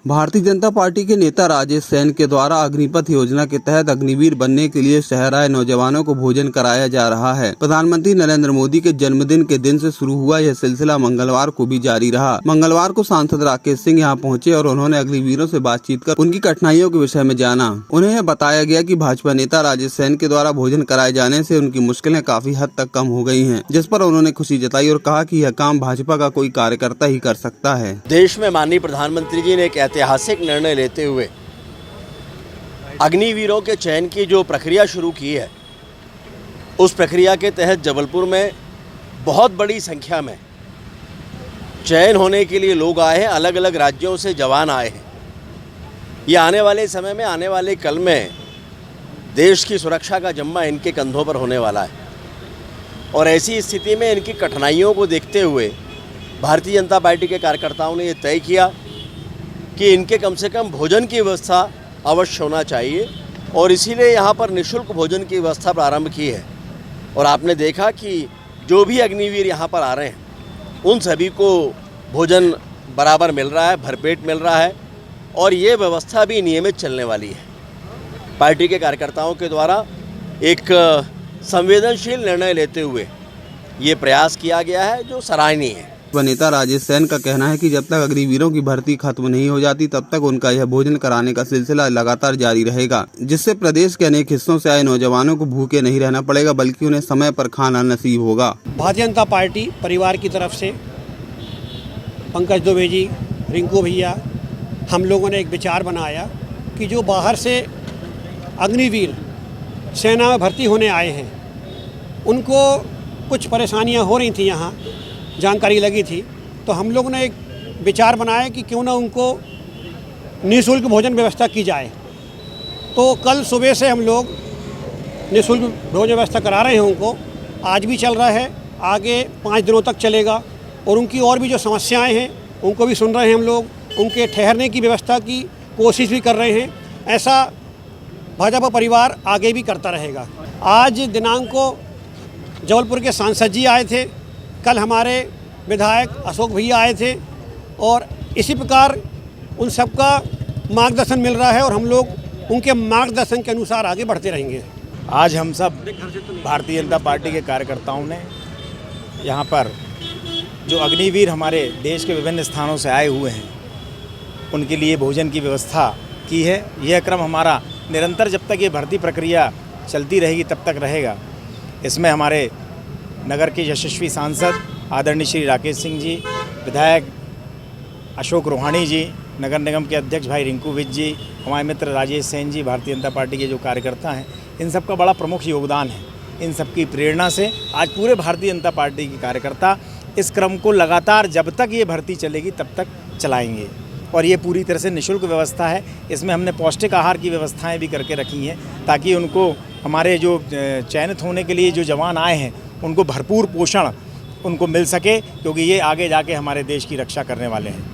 Bharatiya Janata party के नेता Rajesh San के द्वारा अग्निपथ योजना के तहत अग्निवीर बनने के लिए शहर आए नौजवानों को भोजन कराया जा रहा है। प्रधानमंत्री नरेंद्र मोदी के जन्मदिन के दिन से शुरू हुआ यह सिलसिला मंगलवार को भी जारी रहा। मंगलवार को सांसद राकेश सिंह यहां पहुंचे और उन्होंने अग्निवीरों से बातचीत कर उनकी कठिनाइयों के विषय में जाना। उन्हें बताया गया कि भाजपा नेता राजेश सैन के द्वारा भोजन कराए जाने से उनकी मुश्किलें काफी हद तक कम हो गई हैं, जिस पर उन्होंने खुशी जताई और कहा कि यह काम भाजपा का कोई कार्यकर्ता ही कर सकता है। देश में माननीय प्रधानमंत्री जी ने एक ऐतिहासिक निर्णय लेते हुए अग्निवीरों के चयन की जो प्रक्रिया शुरू की है, उस प्रक्रिया के तहत जबलपुर में बहुत बड़ी संख्या में चयन होने के लिए लोग आए हैं। अलग अलग राज्यों से जवान आए हैं। ये आने वाले समय में, आने वाले कल में देश की सुरक्षा का जिम्मा इनके कंधों पर होने वाला है और ऐसी स्थिति में इनकी कठिनाइयों को देखते हुए भारतीय जनता पार्टी के कार्यकर्ताओं ने ये तय किया कि इनके कम से कम भोजन की व्यवस्था अवश्य होना चाहिए और इसीलिए यहाँ पर निःशुल्क भोजन की व्यवस्था प्रारंभ की है। और आपने देखा कि जो भी अग्निवीर यहाँ पर आ रहे हैं उन सभी को भोजन बराबर मिल रहा है, भरपेट मिल रहा है और ये व्यवस्था भी नियमित चलने वाली है। पार्टी के कार्यकर्ताओं के द्वारा एक संवेदनशील निर्णय लेते हुए ये प्रयास किया गया है जो सराहनीय है। नेता राजेश सैन का कहना है कि जब तक अग्निवीरों की भर्ती खत्म नहीं हो जाती तब तक उनका यह भोजन कराने का सिलसिला लगातार जारी रहेगा, जिससे प्रदेश के अनेक हिस्सों से आए नौजवानों को भूखे नहीं रहना पड़ेगा बल्कि उन्हें समय पर खाना नसीब होगा। भारतीय जनता पार्टी परिवार की तरफ से पंकज दुबे जी, रिंकू भैया, हम लोगों ने एक विचार बनाया कि जो बाहर से अग्निवीर सेना में भर्ती होने आए हैं उनको कुछ परेशानियां हो रही थी, यहाँ जानकारी लगी थी, तो हम लोगों ने एक विचार बनाया कि क्यों ना उनको निःशुल्क भोजन व्यवस्था की जाए। तो कल सुबह से हम लोग निःशुल्क भोजन व्यवस्था करा रहे हैं उनको। आज भी चल रहा है, आगे 5 दिनों तक चलेगा और उनकी और भी जो समस्याएं हैं उनको भी सुन रहे हैं हम लोग। उनके ठहरने की व्यवस्था की कोशिश भी कर रहे हैं। ऐसा भाजपा परिवार आगे भी करता रहेगा। आज दिनांक को जबलपुर के सांसद जी आए थे, कल हमारे विधायक अशोक भैया आए थे और इसी प्रकार उन सबका मार्गदर्शन मिल रहा है और हम लोग उनके मार्गदर्शन के अनुसार आगे बढ़ते रहेंगे। आज हम सब भारतीय जनता पार्टी के कार्यकर्ताओं ने यहाँ पर जो अग्निवीर हमारे देश के विभिन्न स्थानों से आए हुए हैं उनके लिए भोजन की व्यवस्था की है। यह क्रम हमारा निरंतर जब तक ये भर्ती प्रक्रिया चलती रहेगी तब तक रहेगा। इसमें हमारे नगर के यशस्वी सांसद आदरणीय श्री राकेश सिंह जी, विधायक अशोक रोहाणी जी, नगर निगम के अध्यक्ष भाई रिंकू विज जी, हमारे मित्र राजेश सैन जी, भारतीय जनता पार्टी के जो कार्यकर्ता हैं, इन सब का बड़ा प्रमुख योगदान है। इन सब की प्रेरणा से आज पूरे भारतीय जनता पार्टी के कार्यकर्ता इस क्रम को लगातार जब तक ये भर्ती चलेगी तब तक चलाएंगे और ये पूरी तरह से निःशुल्क व्यवस्था है। इसमें हमने पौष्टिक आहार की व्यवस्थाएँ भी करके रखी हैं ताकि उनको हमारे जो चयनित होने के लिए जो जवान आए हैं उनको भरपूर पोषण उनको मिल सके, क्योंकि ये आगे जाके हमारे देश की रक्षा करने वाले हैं।